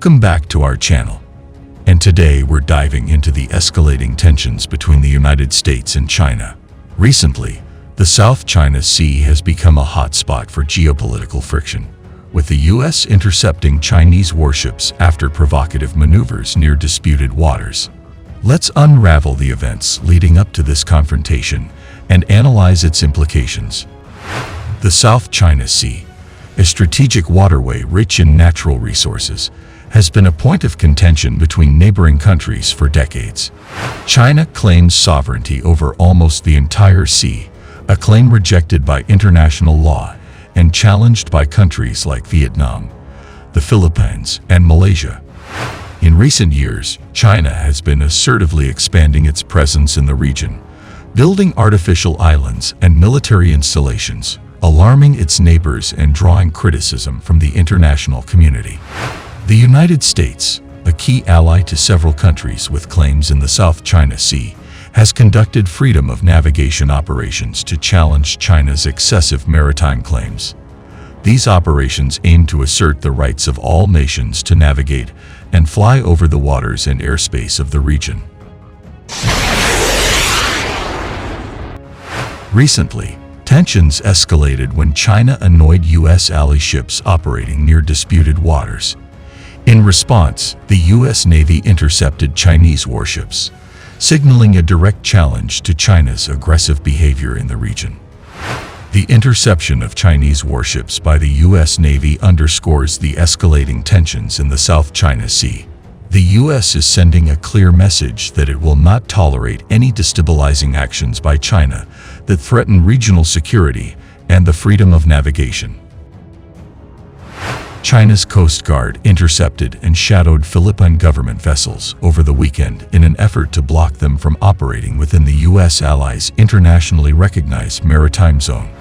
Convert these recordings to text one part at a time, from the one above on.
Welcome back to our channel. And today we're diving into the escalating tensions between the United States and China. Recently, the South China Sea has become a hotspot for geopolitical friction, with the U.S. intercepting Chinese warships after provocative maneuvers near disputed waters. Let's unravel the events leading up to this confrontation and analyze its implications. The South China Sea, a strategic waterway rich in natural resources, has been a point of contention between neighboring countries for decades. China claims sovereignty over almost the entire sea, a claim rejected by international law and challenged by countries like Vietnam, the Philippines, and Malaysia. In recent years, China has been assertively expanding its presence in the region, building artificial islands and military installations, alarming its neighbors and drawing criticism from the international community. The United States, a key ally to several countries with claims in the South China Sea, has conducted freedom of navigation operations to challenge China's excessive maritime claims. These operations aim to assert the rights of all nations to navigate and fly over the waters and airspace of the region. Recently, tensions escalated when China annoyed U.S. ally ships operating near disputed waters. In response, the U.S. Navy intercepted Chinese warships, signaling a direct challenge to China's aggressive behavior in the region. The interception of Chinese warships by the U.S. Navy underscores the escalating tensions in the South China Sea. The U.S. is sending a clear message that it will not tolerate any destabilizing actions by China that threaten regional security and the freedom of navigation. China's Coast Guard intercepted and shadowed Philippine government vessels over the weekend in an effort to block them from operating within the U.S. allies' internationally recognized maritime zone.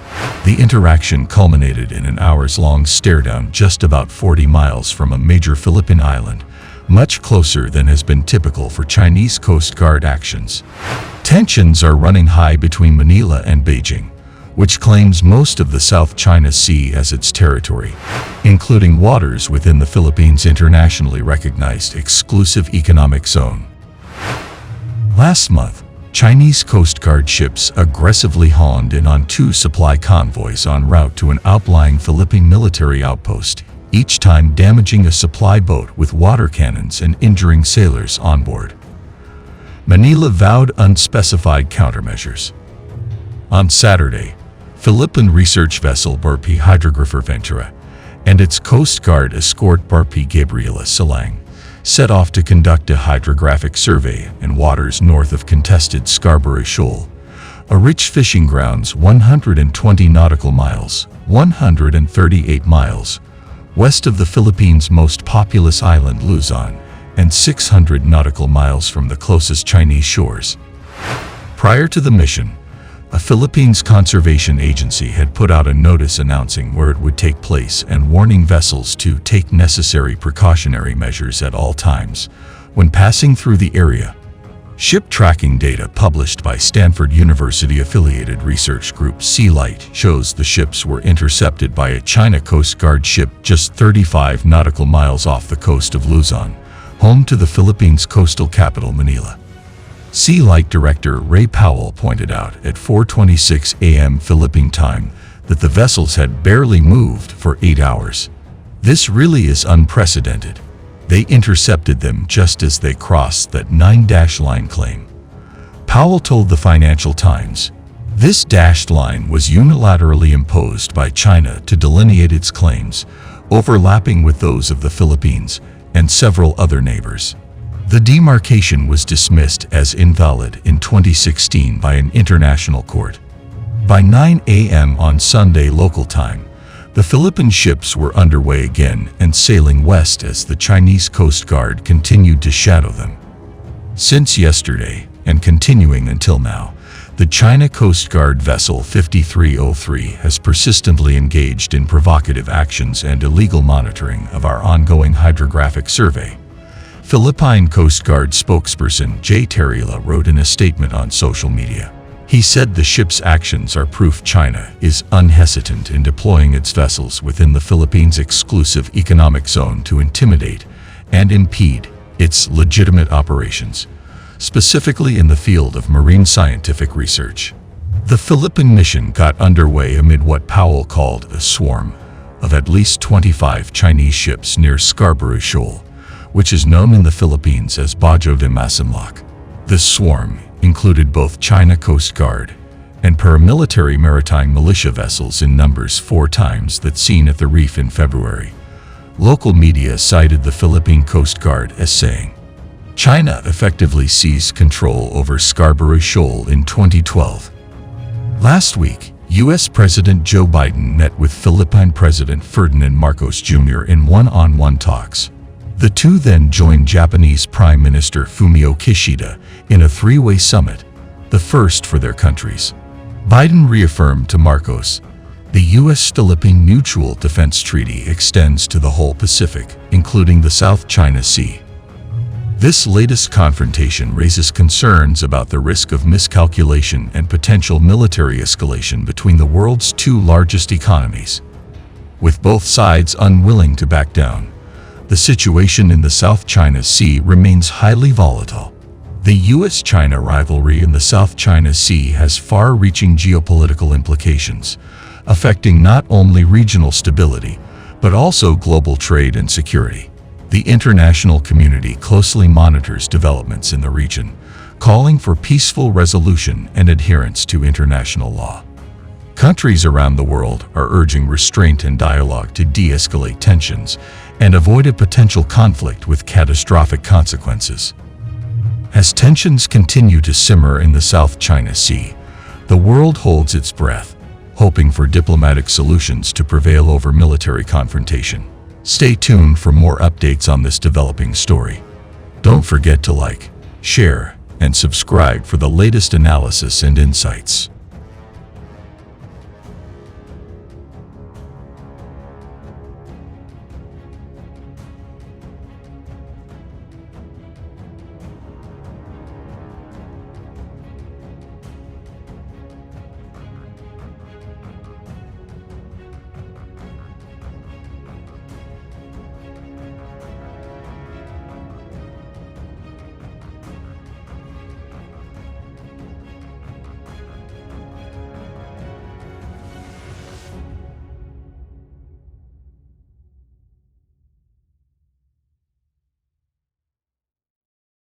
The interaction culminated in an hours-long stare-down just about 40 miles from a major Philippine island, much closer than has been typical for Chinese Coast Guard actions. Tensions are running high between Manila and Beijing, which claims most of the South China Sea as its territory, including waters within the Philippines' internationally recognized exclusive economic zone. Last month, Chinese Coast Guard ships aggressively honed in on two supply convoys en route to an outlying Philippine military outpost, each time damaging a supply boat with water cannons and injuring sailors on board. Manila vowed unspecified countermeasures. On Saturday, Philippine research vessel Barpi Hydrographer Ventura and its Coast Guard escort Barpi Gabriela Silang set off to conduct a hydrographic survey in waters north of contested Scarborough Shoal, a rich fishing grounds 120 nautical miles, 138 miles, west of the Philippines' most populous island Luzon, and 600 nautical miles from the closest Chinese shores. Prior to the mission, a Philippines conservation agency had put out a notice announcing where it would take place and warning vessels to take necessary precautionary measures at all times when passing through the area. Ship tracking data published by Stanford University-affiliated research group Sealight shows the ships were intercepted by a China Coast Guard ship just 35 nautical miles off the coast of Luzon, home to the Philippines' coastal capital Manila. Sealight director Ray Powell pointed out at 4:26 a.m. Philippine time that the vessels had barely moved for 8 hours. This really is unprecedented. They intercepted them just as they crossed that 9-dash line claim. Powell told the Financial Times, "This dashed line was unilaterally imposed by China to delineate its claims, overlapping with those of the Philippines and several other neighbors." The demarcation was dismissed as invalid in 2016 by an international court. By 9 a.m. on Sunday local time, the Philippine ships were underway again and sailing west as the Chinese Coast Guard continued to shadow them. Since yesterday, and continuing until now, the China Coast Guard vessel 5303 has persistently engaged in provocative actions and illegal monitoring of our ongoing hydrographic survey. Philippine Coast Guard spokesperson Jay Terrila wrote in a statement on social media. He said the ship's actions are proof China is unhesitant in deploying its vessels within the Philippines' exclusive economic zone to intimidate and impede its legitimate operations, specifically in the field of marine scientific research. The Philippine mission got underway amid what Powell called a swarm of at least 25 Chinese ships near Scarborough Shoal, which is known in the Philippines as Bajo de Masinloc. This swarm included both China Coast Guard and paramilitary maritime militia vessels in numbers 4 times that seen at the reef in February. Local media cited the Philippine Coast Guard as saying, China effectively seized control over Scarborough Shoal in 2012. Last week, U.S. President Joe Biden met with Philippine President Ferdinand Marcos Jr. in one-on-one talks. The two then joined Japanese Prime Minister Fumio Kishida in a 3-way summit, the first for their countries. Biden reaffirmed to Marcos, the U.S.-Philippine Mutual Defense Treaty extends to the whole Pacific, including the South China Sea. This latest confrontation raises concerns about the risk of miscalculation and potential military escalation between the world's 2 largest economies. With both sides unwilling to back down, the situation in the South China Sea remains highly volatile. The U.S.-China rivalry in the South China Sea has far-reaching geopolitical implications, affecting not only regional stability, but also global trade and security. The international community closely monitors developments in the region, calling for peaceful resolution and adherence to international law. Countries around the world are urging restraint and dialogue to de-escalate tensions and avoid a potential conflict with catastrophic consequences. As tensions continue to simmer in the South China Sea, the world holds its breath, hoping for diplomatic solutions to prevail over military confrontation. Stay tuned for more updates on this developing story. Don't forget to like, share, and subscribe for the latest analysis and insights.